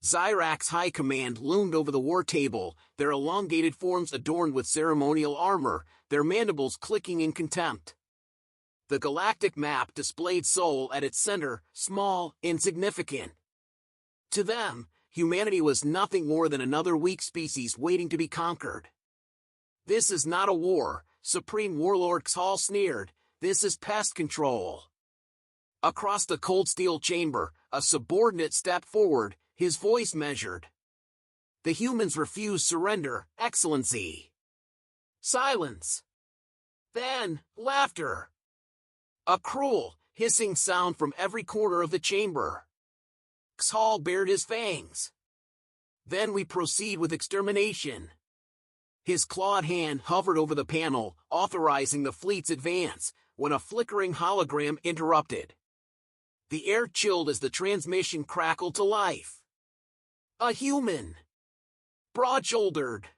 Zyrax's high command loomed over the war table, their elongated forms adorned with ceremonial armor, their mandibles clicking in contempt. The galactic map displayed Sol at its center, small, insignificant. To them, humanity was nothing more than another weak species waiting to be conquered. "This is not a war," Supreme Warlord Xhal sneered, "this is pest control." Across the cold steel chamber, a subordinate stepped forward, his voice measured. "The humans refuse surrender, Excellency." Silence. Then, laughter. A cruel, hissing sound from every corner of the chamber. Xhal bared his fangs. "Then we proceed with extermination." His clawed hand hovered over the panel, authorizing the fleet's advance, when a flickering hologram interrupted. The air chilled as the transmission crackled to life. A human. Broad-shouldered.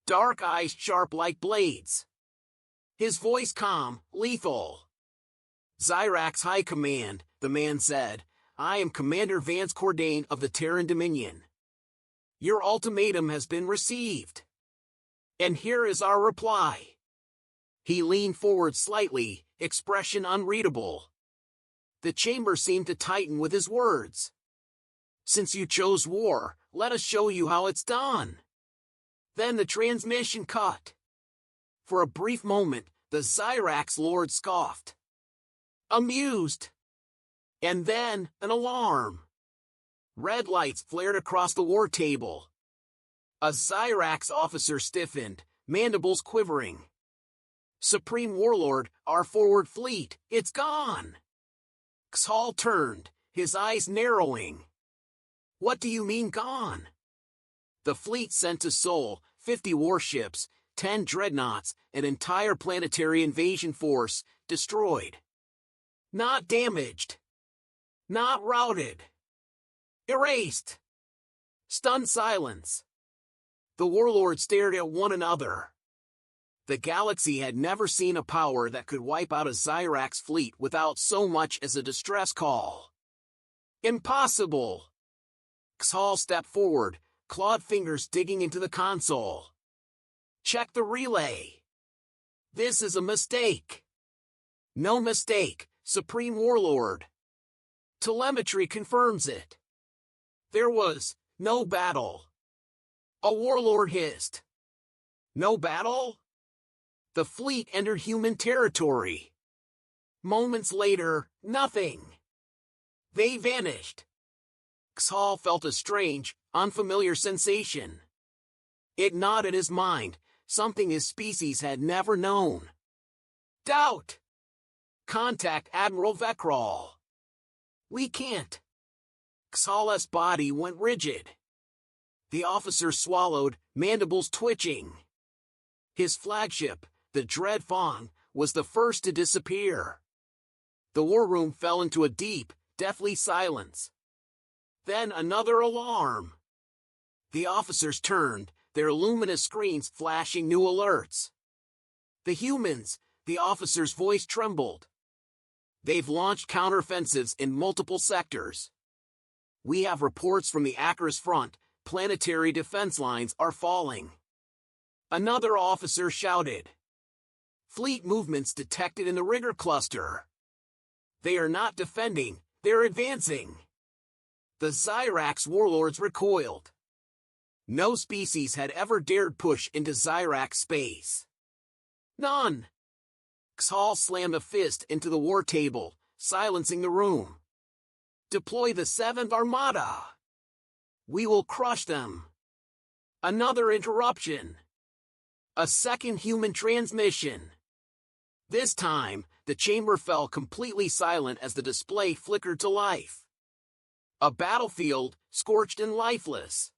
Dark eyes sharp like blades. His voice calm, lethal. "Zyrax's High Command," the man said, "I am Commander Vance Cordain of the Terran Dominion. Your ultimatum has been received. And here is our reply." He leaned forward slightly, expression unreadable. The chamber seemed to tighten with his words. "Since you chose war, let us show you how it's done." Then the transmission cut. For a brief moment, the Zyrax Lord scoffed. Amused. And then, an alarm. Red lights flared across the war table. A Zyrax officer stiffened, mandibles quivering. "Supreme Warlord, our forward fleet, it's gone." Xhal turned, his eyes narrowing. "What do you mean gone?" "The fleet sent to Sol, 50 warships, 10 dreadnoughts, an entire planetary invasion force, destroyed. Not damaged. Not routed. Erased." Stunned silence. The warlords stared at one another. The galaxy had never seen a power that could wipe out a Zyrax fleet without so much as a distress call. "Impossible!" Xhal stepped forward, clawed fingers digging into the console. "Check the relay. This is a mistake." "No mistake, Supreme Warlord. Telemetry confirms it. There was no battle." A warlord hissed. "No battle?" The fleet entered human territory. Moments later, nothing. They vanished. Xhal felt a strange, unfamiliar sensation. It gnawed at his mind, something his species had never known. Doubt. "Contact Admiral Vekral." "We can't." Xhal's body went rigid. The officer swallowed, mandibles twitching. His flagship, the Dread Fawn, was the first to disappear. The war room fell into a deep, deathly silence. Then another alarm. The officers turned, their luminous screens flashing new alerts. "The humans," the officer's voice trembled. "They've launched counteroffensives in multiple sectors. We have reports from the Acaris front, planetary defense lines are falling." Another officer shouted. "Fleet movements detected in the Rigger cluster. They are not defending, they're advancing." The Zyrax warlords recoiled. No species had ever dared push into Zyrax space. None. Xhal slammed a fist into the war table, silencing the room. "Deploy the 7th Armada. We will crush them." Another interruption. A second human transmission. This time, the chamber fell completely silent as the display flickered to life. A battlefield, scorched and lifeless.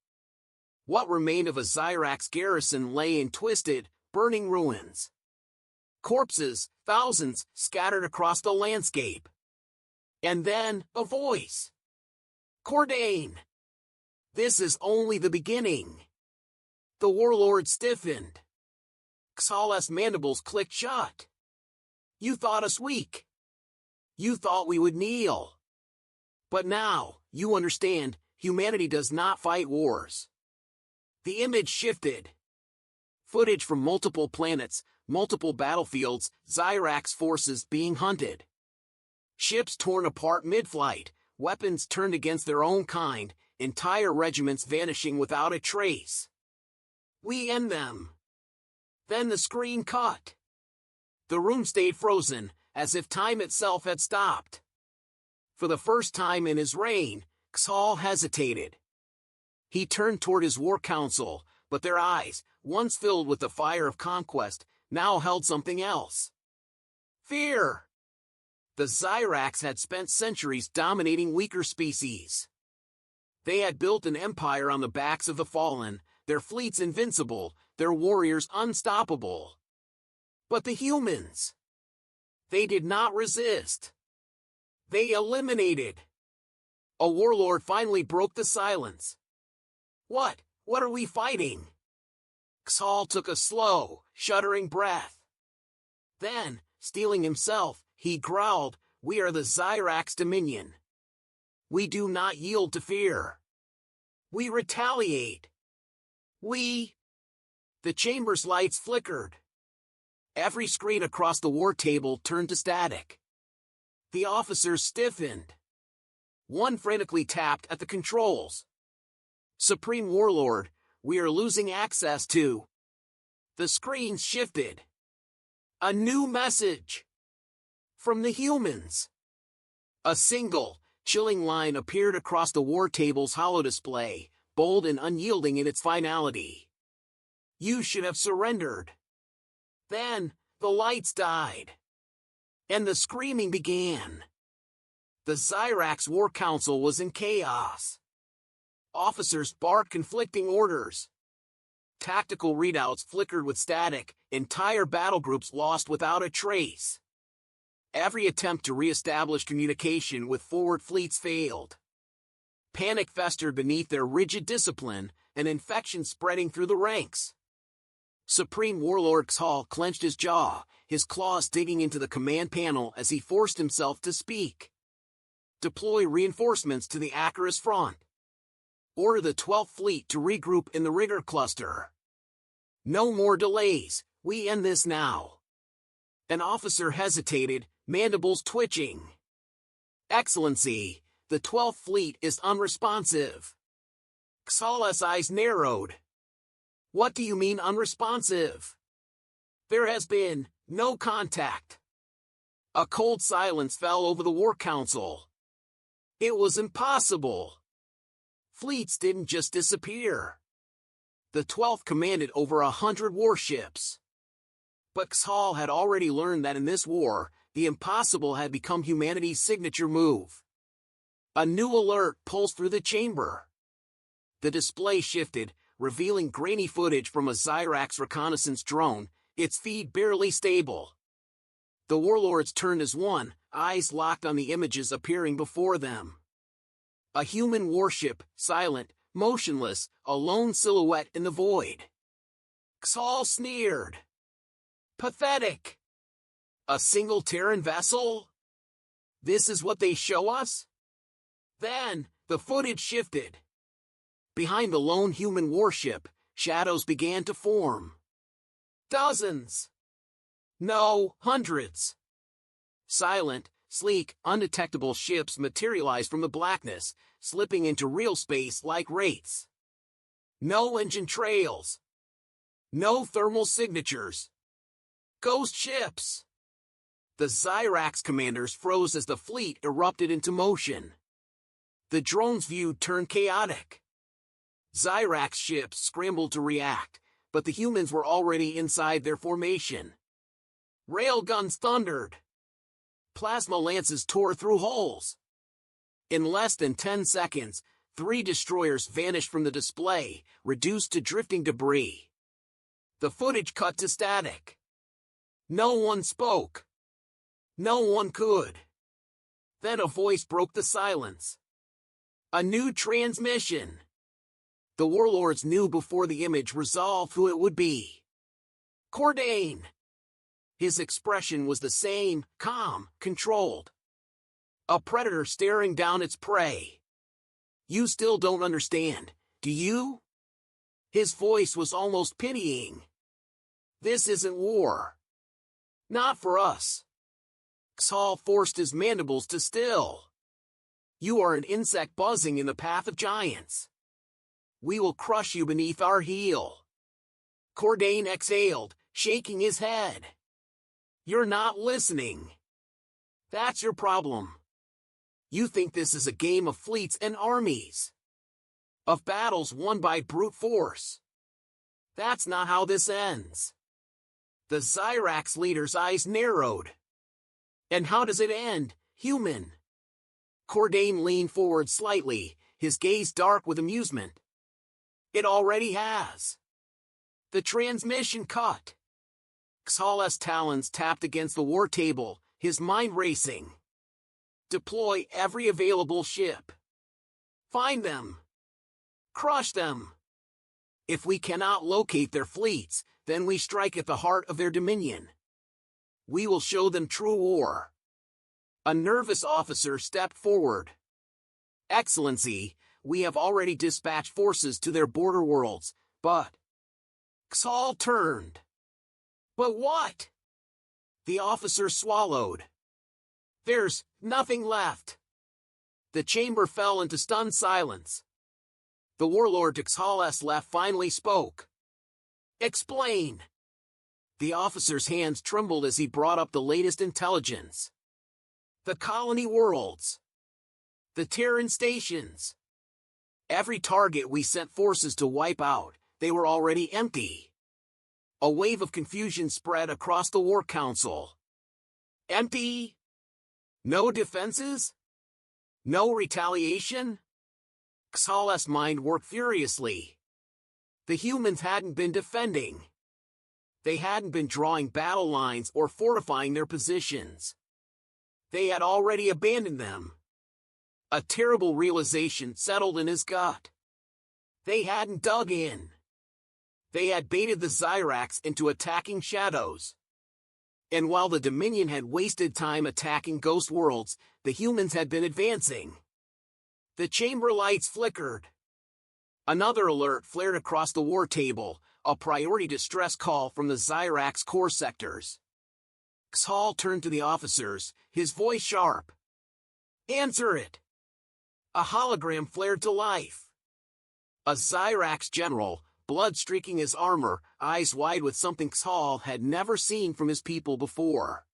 What remained of a Zyrax garrison lay in twisted, burning ruins. Corpses, thousands, scattered across the landscape. And then, a voice. "Cordain! This is only the beginning." The warlord stiffened. Xhal's mandibles clicked shut. "You thought us weak. You thought we would kneel. But now, you understand, Humanity does not fight wars. The image shifted. Footage from multiple planets, multiple battlefields, Zyrax forces being hunted. Ships torn apart mid-flight, weapons turned against their own kind, entire regiments vanishing without a trace. We end them. Then the screen cut. The room stayed frozen, as if time itself had stopped. For the first time in his reign, Xhal hesitated. He turned toward his war council, but their eyes, once filled with the fire of conquest, now held something else. Fear. The Zyrax had spent centuries dominating weaker species. They had built an empire on the backs of the fallen, their fleets invincible, their warriors unstoppable. But the humans, they did not resist. They eliminated. A warlord finally broke the silence. What are we fighting? Xhal took a slow, shuddering breath. Then, steeling himself, he growled, "We are the Zyrax Dominion. We do not yield to fear. We retaliate. We..." The chamber's lights flickered. Every screen across the war table turned to static. The officers stiffened. One frantically tapped at the controls. "Supreme Warlord, we are losing access to..." The screens shifted. A new message. From the humans. A single, chilling line appeared across the war table's holodisplay, bold and unyielding in its finality. "You should have surrendered." Then, the lights died. And the screaming began. The Zyrax War Council was in chaos. Officers barked conflicting orders. Tactical readouts flickered with static, entire battle groups lost without a trace. Every attempt to re-establish communication with forward fleets failed. Panic festered beneath their rigid discipline, an infection spreading through the ranks. Supreme Warlord Xhal clenched his jaw, his claws digging into the command panel as he forced himself to speak. "Deploy reinforcements to the Acheris front. Order the 12th Fleet to regroup in the Rigger cluster. No more delays, we end this now." An officer hesitated, mandibles twitching. "Excellency, the 12th Fleet is unresponsive." Xhal's eyes narrowed. "What do you mean unresponsive?" "There has been no contact." A cold silence fell over the War Council. It was impossible. Fleets didn't just disappear. The 12th commanded over 100 warships. But Xhal had already learned that in this war, the impossible had become humanity's signature move. A new alert pulsed through the chamber. The display shifted, revealing grainy footage from a Zyrax reconnaissance drone, its feed barely stable. The warlords turned as one, eyes locked on the images appearing before them. A human warship, silent, motionless, a lone silhouette in the void. Xhal sneered. "Pathetic! A single Terran vessel? This is what they show us?" Then, the footage shifted. Behind the lone human warship, shadows began to form. Dozens. No, hundreds. Silent, sleek, undetectable ships materialized from the blackness, slipping into real space like wraiths. No engine trails. No thermal signatures. Ghost ships. The Zyrax commanders froze as the fleet erupted into motion. The drone's view turned chaotic. Zyrax ships scrambled to react, but the humans were already inside their formation. Railguns thundered. Plasma lances tore through holes. In less than 10 seconds, 3 destroyers vanished from the display, reduced to drifting debris. The footage cut to static. No one spoke. No one could. Then a voice broke the silence. A new transmission. The warlords knew before the image resolved who it would be. Cordain. His expression was the same, calm, controlled. A predator staring down its prey. You still don't understand, do you? His voice was almost pitying. This isn't war. Not for us. Xhal forced his mandibles to still. You are an insect buzzing in the path of giants. We will crush you beneath our heel. Cordain exhaled, shaking his head. You're not listening. That's your problem. You think this is a game of fleets and armies. Of battles won by brute force. That's not how this ends. The Zyrax leader's eyes narrowed. And how does it end, human? Cordain leaned forward slightly, his gaze dark with amusement. It already has. The transmission cut. Xhal's talons tapped against the war table, his mind racing. Deploy every available ship. Find them. Crush them. If we cannot locate their fleets, then we strike at the heart of their dominion. We will show them true war. A nervous officer stepped forward. Excellency, we have already dispatched forces to their border worlds, but... Xhal turned. But what? The officer swallowed. There's nothing left. The chamber fell into stunned silence. The warlord to Xhal's left finally spoke. Explain. The officer's hands trembled as he brought up the latest intelligence. The colony worlds. The Terran stations. Every target we sent forces to wipe out, they were already empty. A wave of confusion spread across the War Council. Empty? No defenses? No retaliation? Xhal's mind worked furiously. The humans hadn't been defending. They hadn't been drawing battle lines or fortifying their positions. They had already abandoned them. A terrible realization settled in his gut. They hadn't dug in. They had baited the Zyrax into attacking shadows. And while the Dominion had wasted time attacking ghost worlds, the humans had been advancing. The chamber lights flickered. Another alert flared across the war table, a priority distress call from the Zyrax core sectors. Xhal turned to the officers, his voice sharp. Answer it! A hologram flared to life. A Zyrax general, blood streaking his armor, eyes wide with something Xhal had never seen from his people before.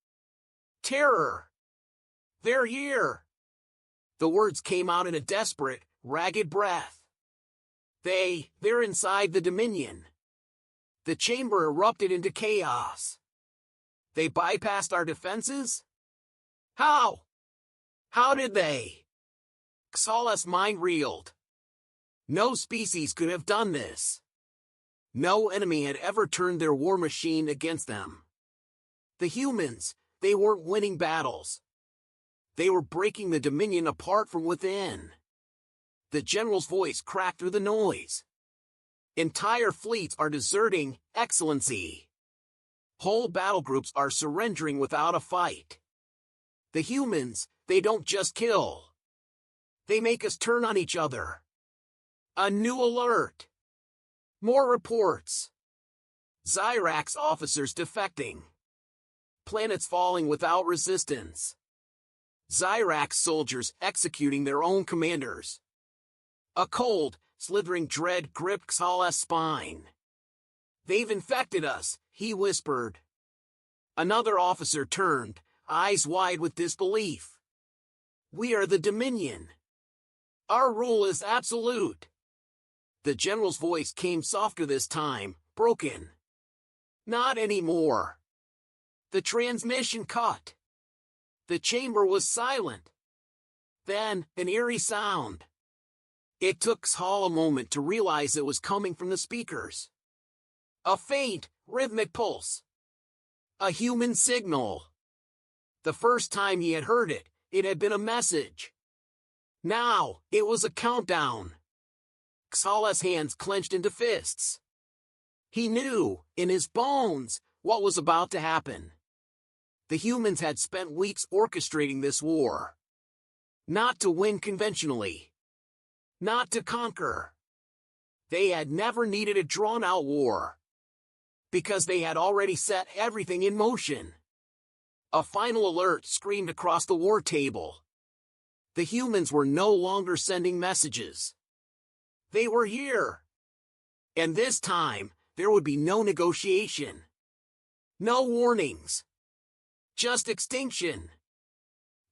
Terror! They're here! The words came out in a desperate, ragged breath. They're inside the Dominion. The chamber erupted into chaos. They bypassed our defenses? How? How did they? Xhal's mind reeled. No species could have done this. No enemy had ever turned their war machine against them. The humans, they weren't winning battles. They were breaking the Dominion apart from within. The general's voice cracked through the noise. Entire fleets are deserting, Excellency. Whole battle groups are surrendering without a fight. The humans, they don't just kill. They make us turn on each other. A new alert. More reports. Zyrax officers defecting. Planets falling without resistance. Zyrax soldiers executing their own commanders. A cold, slithering dread gripped Xhal's spine. They've infected us, he whispered. Another officer turned, eyes wide with disbelief. We are the Dominion. Our rule is absolute. The general's voice came softer this time, broken. Not anymore. The transmission cut. The chamber was silent. Then, an eerie sound. It took Xhal a moment to realize it was coming from the speakers. A faint, rhythmic pulse. A human signal. The first time he had heard it, it had been a message. Now, it was a countdown. Xhal's hands clenched into fists. He knew, in his bones, what was about to happen. The humans had spent weeks orchestrating this war. Not to win conventionally. not to conquer. They had never needed a drawn-out war, because they had already set everything in motion. A final alert screamed across the war table. The humans were no longer sending messages. They were here. And this time, there would be no negotiation. No warnings. Just extinction.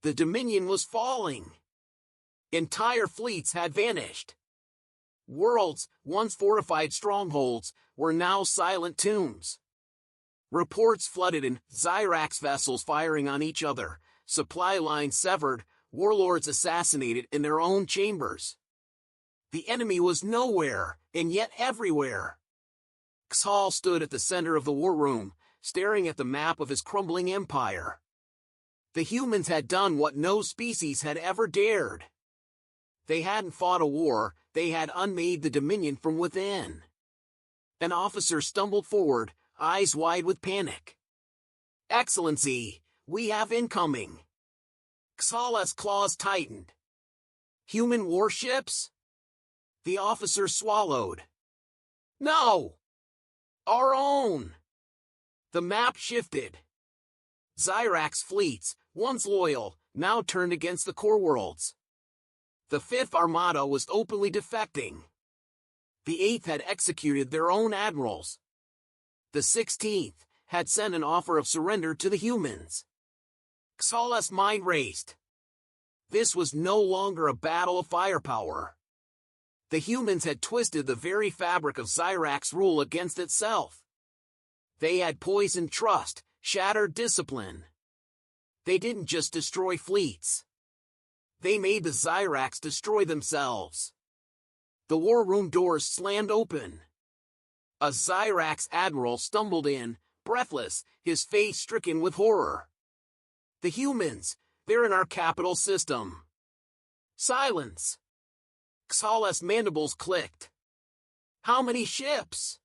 The Dominion was falling. Entire fleets had vanished. Worlds, once fortified strongholds, were now silent tombs. Reports flooded in, Zyrax vessels firing on each other, supply lines severed, warlords assassinated in their own chambers. The enemy was nowhere, and yet everywhere. Xhal stood at the center of the war room, staring at the map of his crumbling empire. The humans had done what no species had ever dared. They hadn't fought a war, they had unmade the Dominion from within. An officer stumbled forward, eyes wide with panic. "Excellency, we have incoming." Xhal's claws tightened. "Human warships?" The officer swallowed. "No! Our own!" The map shifted. Zyrax fleets, once loyal, now turned against the core worlds. The 5th Armada was openly defecting. The 8th had executed their own admirals. The 16th had sent an offer of surrender to the humans. Xhal's mind raced. This was no longer a battle of firepower. The humans had twisted the very fabric of Zyrax rule against itself. They had poisoned trust, shattered discipline. They didn't just destroy fleets. They made the Zyrax destroy themselves. The war room doors slammed open. A Zyrax admiral stumbled in, breathless, his face stricken with horror. "The humans, they're in our capital system." Silence. Xhal's mandibles clicked. "How many ships?"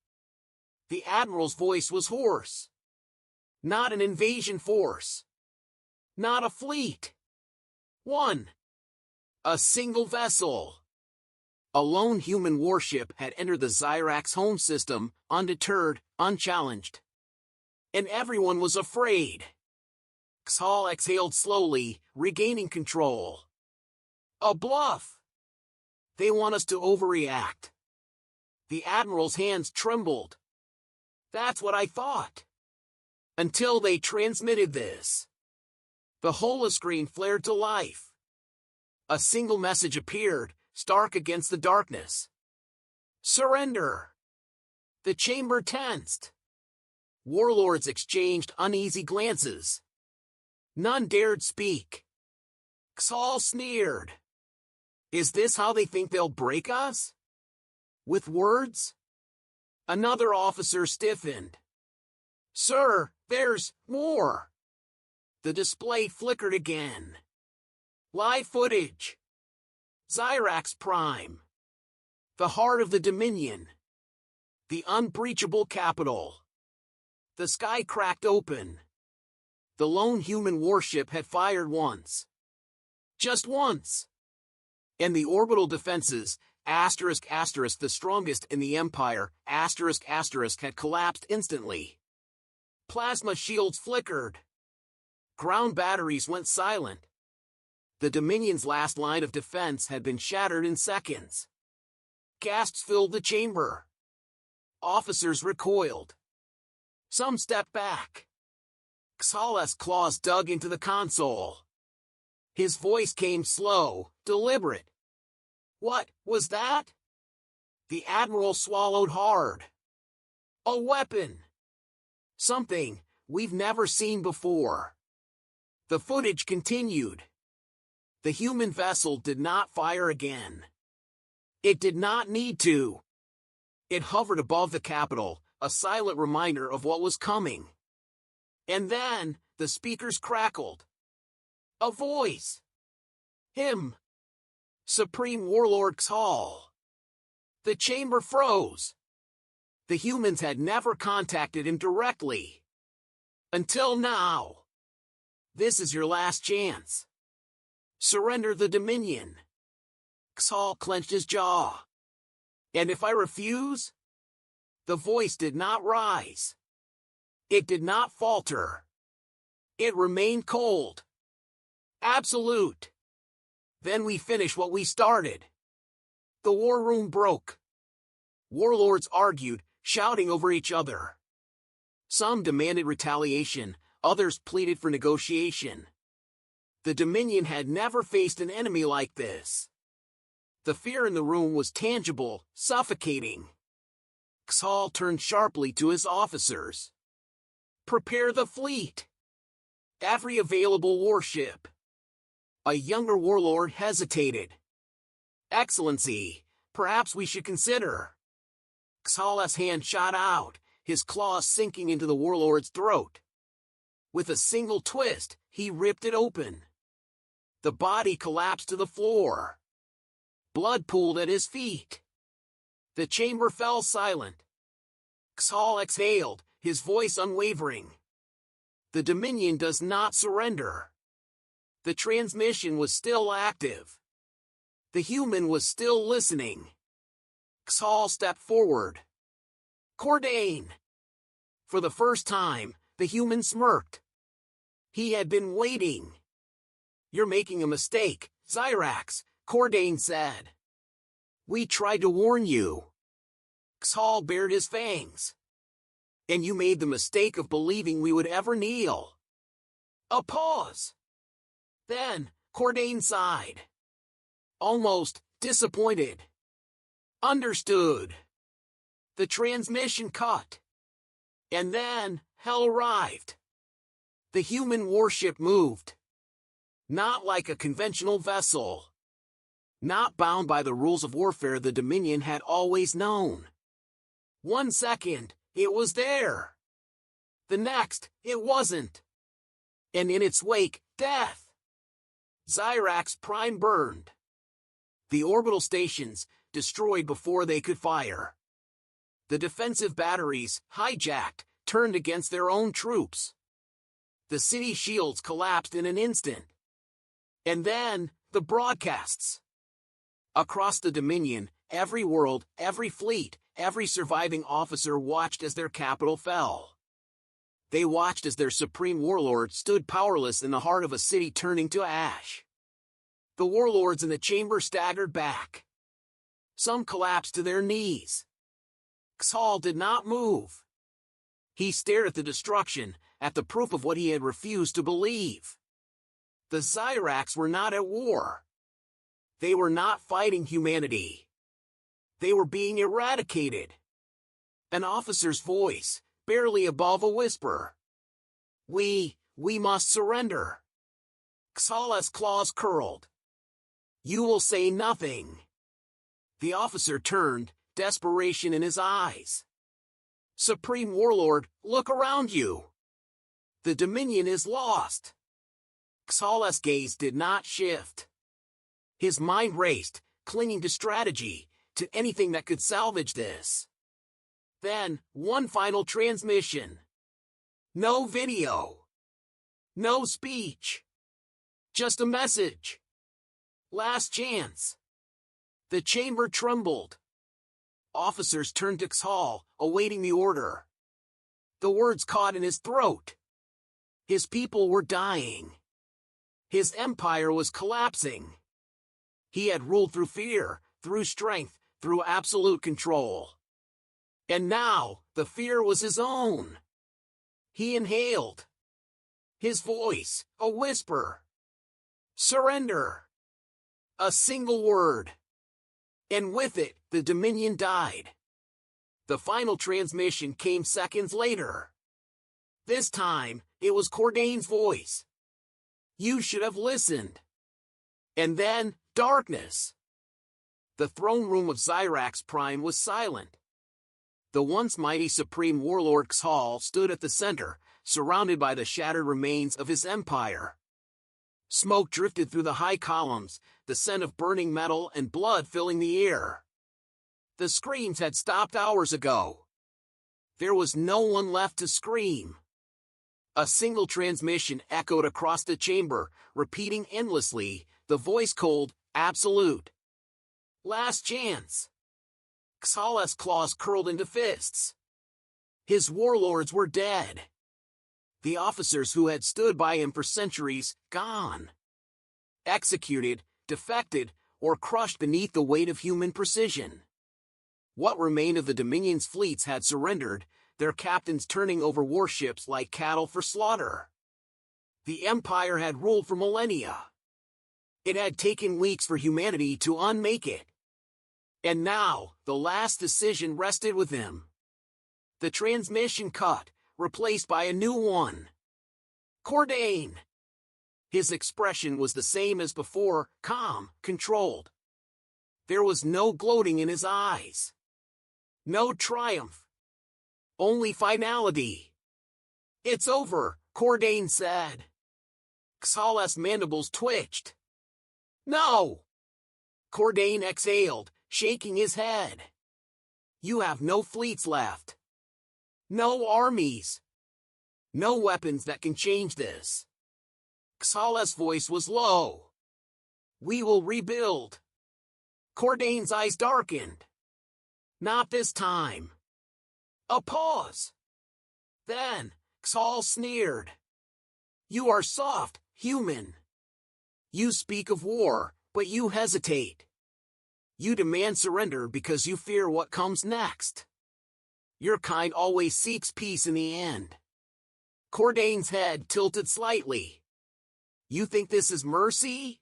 The admiral's voice was hoarse. "Not an invasion force. Not a fleet. One. A single vessel." A lone human warship had entered the Zyrax home system, undeterred, unchallenged. And everyone was afraid. Xhal exhaled slowly, regaining control. "A bluff. They want us to overreact." The admiral's hands trembled. "That's what I thought. Until they transmitted this." The holoscreen flared to life. A single message appeared, stark against the darkness. "Surrender." The chamber tensed. Warlords exchanged uneasy glances. None dared speak. Xhal sneered. "Is this how they think they'll break us? With words?" Another officer stiffened. "Sir, there's more." The display flickered again. Live footage. Zyrax Prime. The heart of the Dominion. The unbreachable capital. The sky cracked open. The lone human warship had fired once. Just once. And the orbital defenses, ***, the strongest in the Empire, ***, had collapsed instantly. Plasma shields flickered. Ground batteries went silent. The Dominion's last line of defense had been shattered in seconds. Gasps filled the chamber. Officers recoiled. Some stepped back. Xhal's claws dug into the console. His voice came slow, deliberate. "What was that?" The admiral swallowed hard. "A weapon. Something we've never seen before." The footage continued. The human vessel did not fire again. It did not need to. It hovered above the capital, a silent reminder of what was coming. And then, the speakers crackled. A voice. Him. Supreme Warlord Xhal. The chamber froze. The humans had never contacted him directly. Until now. This is your last chance. Surrender the Dominion. Xal clenched his jaw. And if I refuse? The voice did not rise. It did not falter. It remained cold. Absolute. Then we finish what we started. The war room broke. Warlords argued, shouting over each other. Some demanded retaliation, others pleaded for negotiation. The Dominion had never faced an enemy like this. The fear in the room was tangible, suffocating. Xal turned sharply to his officers. Prepare the fleet. Every available warship. A younger warlord hesitated. Excellency, perhaps we should consider. Xal's hand shot out, his claws sinking into the warlord's throat. With a single twist, he ripped it open. The body collapsed to the floor. Blood pooled at his feet. The chamber fell silent. Xal exhaled, his voice unwavering. The Dominion does not surrender. The transmission was still active. The human was still listening. Xal stepped forward. Cordain! For the first time, the human smirked. He had been waiting. You're making a mistake, Zyrax, Cordain said. We tried to warn you. Xal bared his fangs. And you made the mistake of believing we would ever kneel. A pause. Then, Cordain sighed. Almost disappointed. Understood. The transmission cut. And then, hell arrived. The human warship moved. Not like a conventional vessel. Not bound by the rules of warfare the Dominion had always known. 1 second, it was there. The next, it wasn't. And in its wake, death. Zyrax Prime burned. The orbital stations, destroyed before they could fire. The defensive batteries, hijacked, turned against their own troops. The city shields collapsed in an instant. And then, the broadcasts. Across the Dominion, every world, every fleet, every surviving officer watched as their capital fell. They watched as their supreme warlord stood powerless in the heart of a city turning to ash. The warlords in the chamber staggered back. Some collapsed to their knees. Xal did not move. He stared at the destruction, at the proof of what he had refused to believe. The Zyrax were not at war. They were not fighting humanity. They were being eradicated. An officer's voice, barely above a whisper. We must surrender. Xal's claws curled. You will say nothing. The officer turned, desperation in his eyes. Supreme Warlord, look around you. The Dominion is lost. Xal's gaze did not shift. His mind raced, clinging to strategy, to anything that could salvage this. Then, one final transmission. No video. No speech. Just a message. Last chance. The chamber trembled. Officers turned to Xal, awaiting the order. The words caught in his throat. His people were dying. His empire was collapsing. He had ruled through fear, through strength, through absolute control. And now, the fear was his own. He inhaled. His voice, a whisper. Surrender. A single word. And with it, the Dominion died. The final transmission came seconds later. This time, it was Cordain's voice. You should have listened. And then, darkness. The throne room of Zyrax Prime was silent. The once mighty Supreme Warlord Xal stood at the center, surrounded by the shattered remains of his empire. Smoke drifted through the high columns, the scent of burning metal and blood filling the air. The screams had stopped hours ago. There was no one left to scream. A single transmission echoed across the chamber, repeating endlessly, the voice cold, absolute. Last chance. Xal's claws curled into fists. His warlords were dead. The officers who had stood by him for centuries, gone. Executed, defected, or crushed beneath the weight of human precision. What remained of the Dominion's fleets had surrendered, their captains turning over warships like cattle for slaughter. The Empire had ruled for millennia. It had taken weeks for humanity to unmake it. And now, the last decision rested with him. The transmission cut, replaced by a new one. Cordain. His expression was the same as before, calm, controlled. There was no gloating in his eyes. No triumph. Only finality. It's over, Cordain said. Xal's mandibles twitched. No! Cordain exhaled, shaking his head. You have no fleets left. No armies. No weapons that can change this. Xal's voice was low. We will rebuild. Cordain's eyes darkened. Not this time. A pause. Then, Xal sneered. You are soft, human. You speak of war, but you hesitate. You demand surrender because you fear what comes next. Your kind always seeks peace in the end. Cordain's head tilted slightly. You think this is mercy?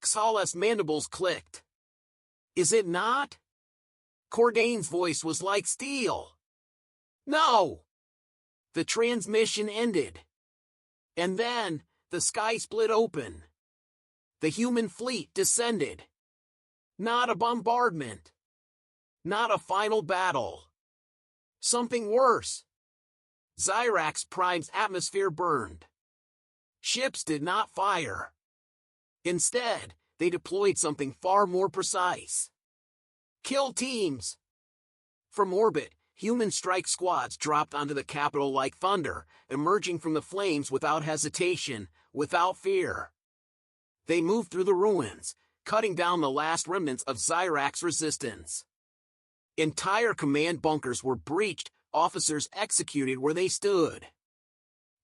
Xal's mandibles clicked. Is it not? Cordain's voice was like steel. No! The transmission ended. And then, the sky split open. The human fleet descended. Not a bombardment. Not a final battle. Something worse. Zyrax Prime's atmosphere burned. Ships did not fire. Instead, they deployed something far more precise. Kill teams. From orbit, human strike squads dropped onto the capital like thunder, emerging from the flames without hesitation, without fear. They moved through the ruins, cutting down the last remnants of Zyrax resistance. Entire command bunkers were breached, officers executed where they stood.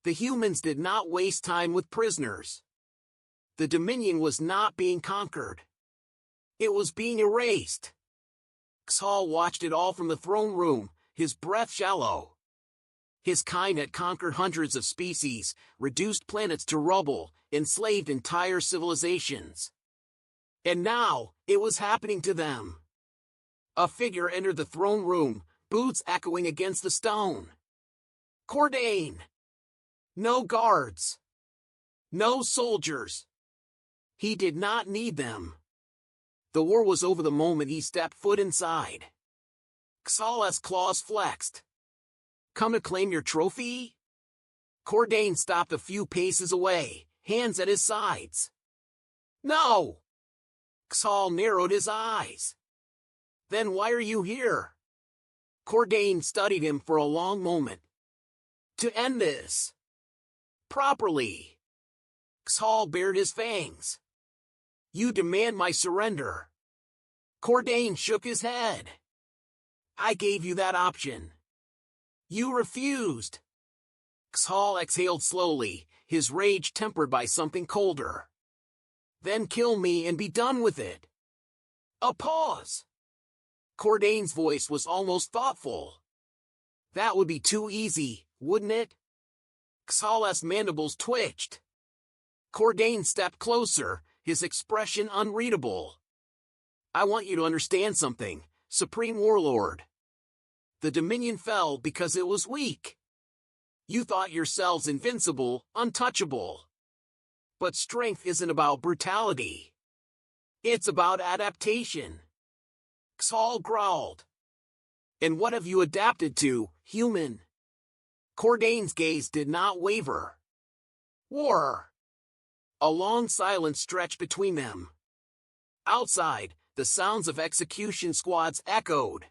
The humans did not waste time with prisoners. The Dominion was not being conquered. It was being erased. Xal watched it all from the throne room, his breath shallow. His kind had conquered hundreds of species, reduced planets to rubble, enslaved entire civilizations. And now, it was happening to them. A figure entered the throne room, boots echoing against the stone. Cordain! No guards. No soldiers. He did not need them. The war was over the moment he stepped foot inside. Xal's claws flexed. Come to claim your trophy? Cordain stopped a few paces away, hands at his sides. No! Xal narrowed his eyes. Then why are you here? Cordain studied him for a long moment. To end this. Properly. Xal bared his fangs. You demand my surrender. Cordain shook his head. I gave you that option. You refused. Xal exhaled slowly, his rage tempered by something colder. Then kill me and be done with it. A pause. Cordain's voice was almost thoughtful. That would be too easy, wouldn't it? Xal's mandibles twitched. Cordain stepped closer, his expression unreadable. I want you to understand something, Supreme Warlord. The Dominion fell because it was weak. You thought yourselves invincible, untouchable. But strength isn't about brutality. It's about adaptation. Xal growled. And what have you adapted to, human? Cordain's gaze did not waver. War. A long silence stretched between them. Outside, the sounds of execution squads echoed.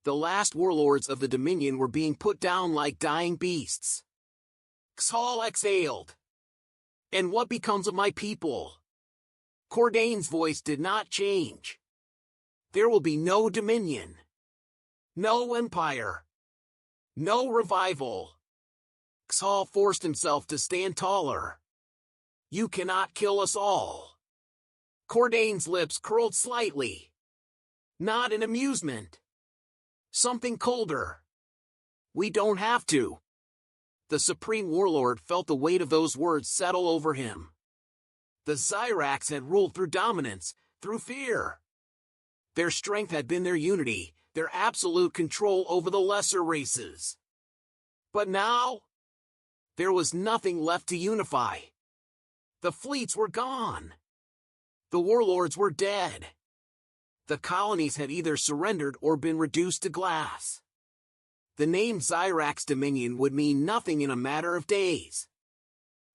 The last warlords of the Dominion were being put down like dying beasts. Xal exhaled. And what becomes of my people? Cordain's voice did not change. There will be no dominion. No empire. No revival. Xhal forced himself to stand taller. You cannot kill us all. Cordain's lips curled slightly. Not in amusement. Something colder. We don't have to. The Supreme Warlord felt the weight of those words settle over him. The Zyrax had ruled through dominance, through fear. Their strength had been their unity, their absolute control over the lesser races. But now, there was nothing left to unify. The fleets were gone. The warlords were dead. The colonies had either surrendered or been reduced to glass. The name Zyrax Dominion would mean nothing in a matter of days.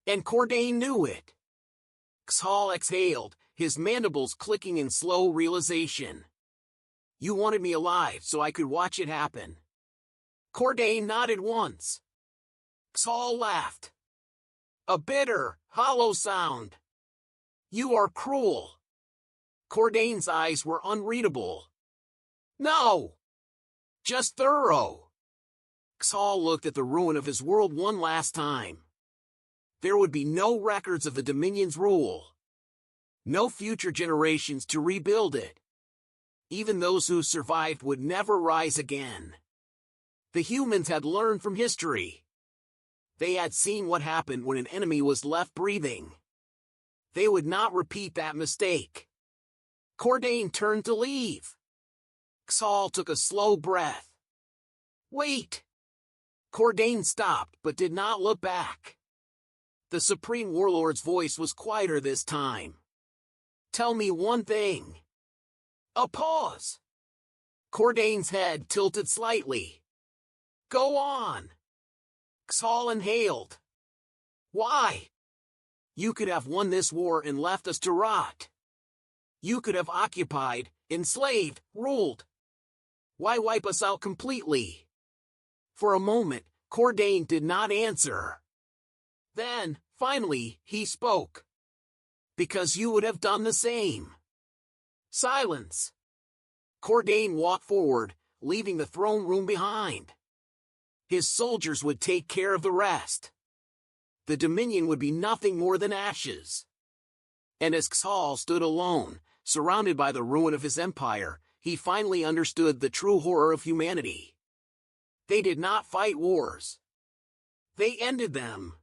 And Cordain knew it. Xhal exhaled, his mandibles clicking in slow realization. You wanted me alive so I could watch it happen. Cordain nodded once. Xhal laughed. A bitter, hollow sound. You are cruel. Cordain's eyes were unreadable. No! Just thorough. Xhal looked at the ruin of his world one last time. There would be no records of the Dominion's rule. No future generations to rebuild it. Even those who survived would never rise again. The humans had learned from history. They had seen what happened when an enemy was left breathing. They would not repeat that mistake. Cordain turned to leave. Xhal took a slow breath. Wait! Cordain stopped but did not look back. The Supreme Warlord's voice was quieter this time. Tell me one thing. A pause. Cordain's head tilted slightly. Go on. Xhal inhaled. Why? You could have won this war and left us to rot. You could have occupied, enslaved, ruled. Why wipe us out completely? For a moment, Cordain did not answer. Then, finally, he spoke. Because you would have done the same. Silence. Cordain walked forward, leaving the throne room behind. His soldiers would take care of the rest. The Dominion would be nothing more than ashes. And as Xhal stood alone, surrounded by the ruin of his empire, he finally understood the true horror of humanity. They did not fight wars. They ended them.